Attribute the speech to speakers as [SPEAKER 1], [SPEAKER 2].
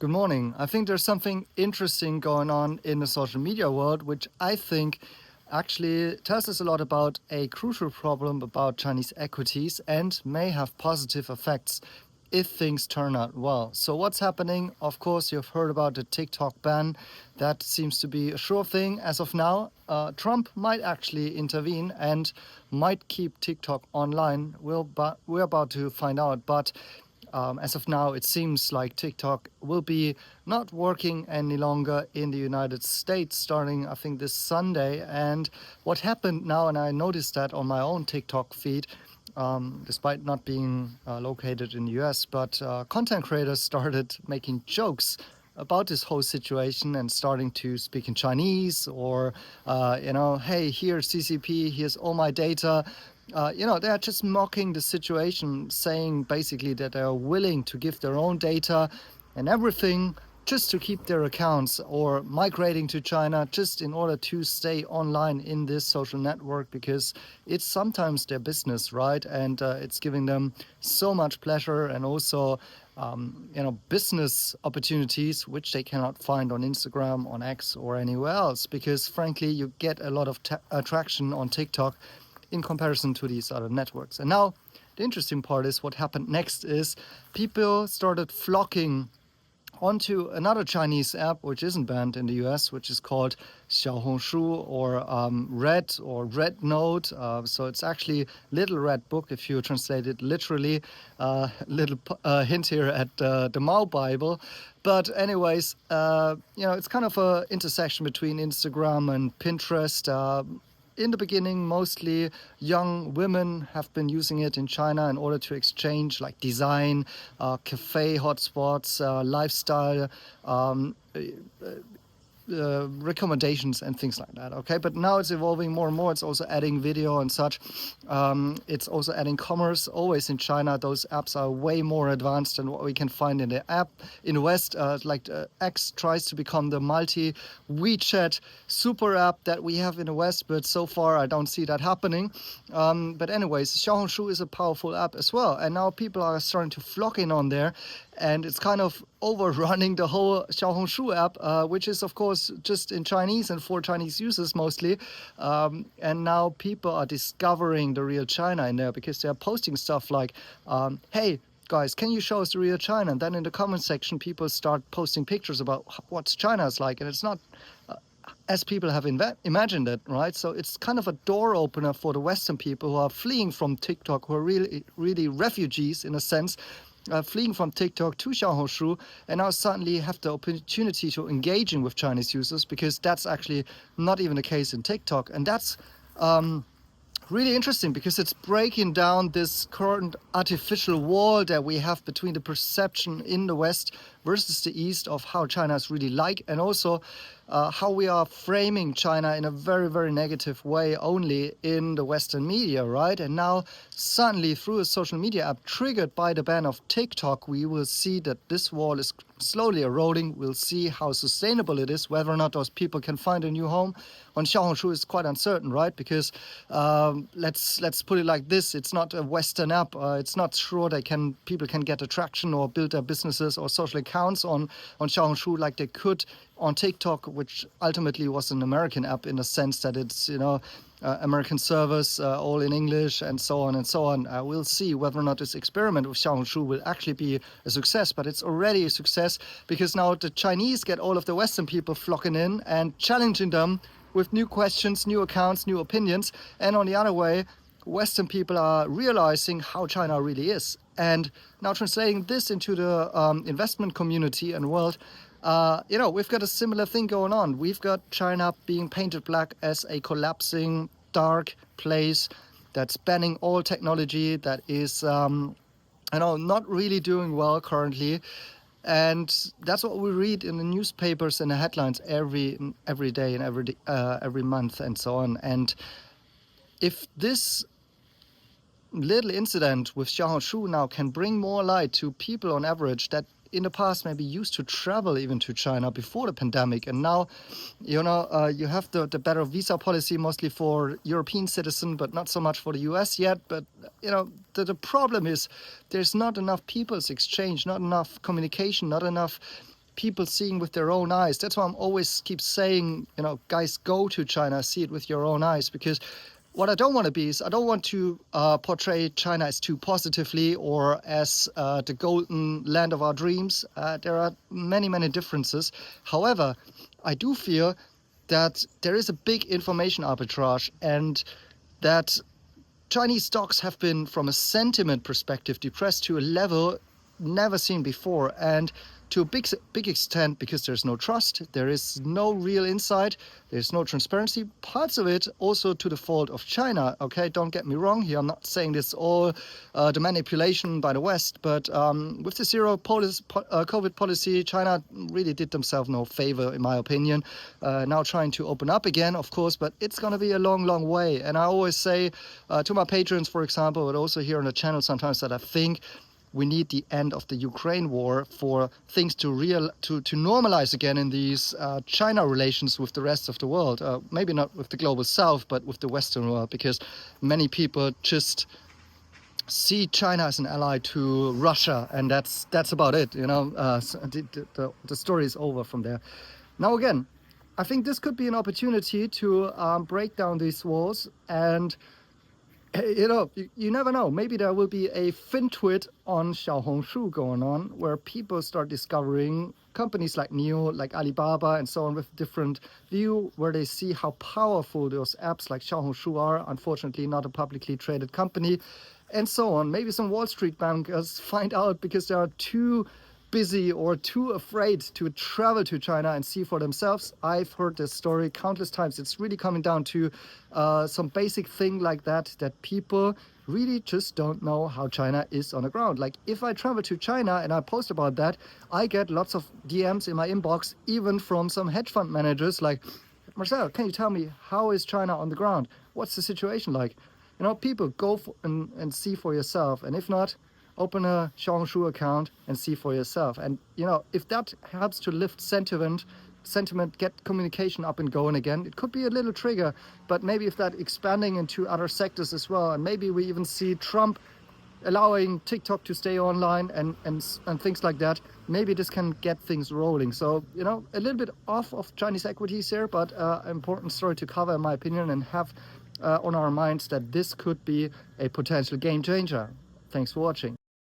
[SPEAKER 1] Good morning. I think there's something interesting going on in the social media world, which I think actually tells us a lot about a crucial problem about Chinese equities and may have positive effects if things turn out well. So what's happening? Of course, you've heard about the TikTok ban. That seems to be a sure thing as of now. Trump might actually intervene and might keep TikTok online. We're about to find out, but as of now, it seems like TikTok will be not working any longer in the United States starting, I think, this Sunday. And what happened now, and I noticed that on my own TikTok feed, despite not being located in the US, but content creators started making jokes about this whole situation and starting to speak in Chinese or, hey, here's CCP, here's all my data. They're just mocking the situation, saying basically that they are willing to give their own data and everything just to keep their accounts or migrating to China just in order to stay online in this social network because it's sometimes their business, right? And it's giving them so much pleasure and also business opportunities which they cannot find on Instagram, on X, or anywhere else. Because frankly, you get a lot of attraction on TikTok in comparison to these other networks. And now the interesting part is what happened next is people started flocking onto another Chinese app which isn't banned in the US, which is called Xiaohongshu or Red Note. So it's actually Little Red Book if you translate it literally. Little hint here at the Mao Bible. But anyways, it's kind of an intersection between Instagram and Pinterest. In the beginning, mostly young women have been using it in China in order to exchange like design, cafe hotspots, lifestyle, recommendations and things like that. Okay, but now it's evolving more and more. It's also adding video and such. It's also adding commerce. Always in China, those apps are way more advanced than what we can find in the app in the West. X tries to become the multi WeChat super app that we have in the West, but so far I don't see that happening. But anyways, Xiaohongshu is a powerful app as well, and now people are starting to flock in on there. And it's kind of overrunning the whole Xiaohongshu app, which is, of course, just in Chinese and for Chinese users mostly. And now people are discovering the real China in there because they're posting stuff like, hey, guys, can you show us the real China? And then in the comment section, people start posting pictures about what China's like. And it's not as people have imagined it, right? So it's kind of a door opener for the Western people who are fleeing from TikTok, who are really, really refugees in a sense, fleeing from TikTok to Xiaohongshu, and now suddenly have the opportunity to engaging with Chinese users because that's actually not even the case in TikTok. And that's really interesting because it's breaking down this current artificial wall that we have between the perception in the West versus the East of how China is really like, and also how we are framing China in a very, very negative way only in the Western media, right? And now suddenly through a social media app triggered by the ban of TikTok, we will see that this wall is slowly eroding. We'll see how sustainable it is, whether or not those people can find a new home on Xiaohongshu is quite uncertain, right? Because let's put it like this: it's not a Western app. It's not sure people can get attraction or build their businesses or social accounts on Xiaohongshu like they could on TikTok, which ultimately was an American app in the sense that it's American servers, all in English, and so on and so on. We'll see whether or not this experiment with Xiaohongshu will actually be a success, but it's already a success because now the Chinese get all of the Western people flocking in and challenging them with new questions, new accounts, new opinions. And on the other way, Western people are realizing how China really is. And now translating this into the investment community and world, we've got a similar thing going on. We've got China being painted black as a collapsing, dark place that's banning all technology, that is, not really doing well currently. And that's what we read in the newspapers and the headlines every day and every month and so on. And if this little incident with Xiaohongshu now can bring more light to people on average that in the past maybe used to travel even to China before the pandemic, and now you have the better visa policy mostly for European citizens but not so much for the US yet. But the problem is there's not enough people's exchange, not enough communication, not enough people seeing with their own eyes. That's why I'm always keep saying, guys, go to China, see it with your own eyes, because what I don't want to be is I don't want to portray China as too positively or as the golden land of our dreams. There are many, many differences. However, I do feel that there is a big information arbitrage, and that Chinese stocks have been, from a sentiment perspective, depressed to a level never seen before, and to a big extent because there's no trust, there is no real insight, there's no transparency. Parts of it also to the fault of China. Okay, don't get me wrong here. I'm not saying this all the manipulation by the West, but with the COVID policy, China really did themselves no favor, in my opinion. Now trying to open up again, of course, but it's going to be a long, long way. And I always say to my patrons, for example, but also here on the channel sometimes, that I think we need the end of the Ukraine war for things to normalize again in these China relations with the rest of the world. Maybe not with the global south, but with the Western world, because many people just see China as an ally to Russia, and that's about it. So the story is over from there. Now again, I think this could be an opportunity to break down these walls, and you never know. Maybe there will be a FinTwit on Xiaohongshu going on, where people start discovering companies like NIO, like Alibaba, and so on, with different view, where they see how powerful those apps like Xiaohongshu are. Unfortunately, not a publicly traded company, and so on. Maybe some Wall Street bankers find out because they are too busy or too afraid to travel to China and see for themselves. I've heard this story countless times. It's really coming down to some basic thing like that people really just don't know how China is on the ground. Like, if I travel to China and I post about that, I get lots of DMs in my inbox, even from some hedge fund managers like, Marcel, can you tell me, how is China on the ground? What's the situation like? People go and see for yourself. And if not, open a Xiaohongshu account and see for yourself. And if that helps to lift sentiment, get communication up and going again, it could be a little trigger. But maybe if that expanding into other sectors as well, and maybe we even see Trump allowing TikTok to stay online and things like that, maybe this can get things rolling. So a little bit off of Chinese equities here, but important story to cover, in my opinion, and have on our minds that this could be a potential game changer. Thanks for watching.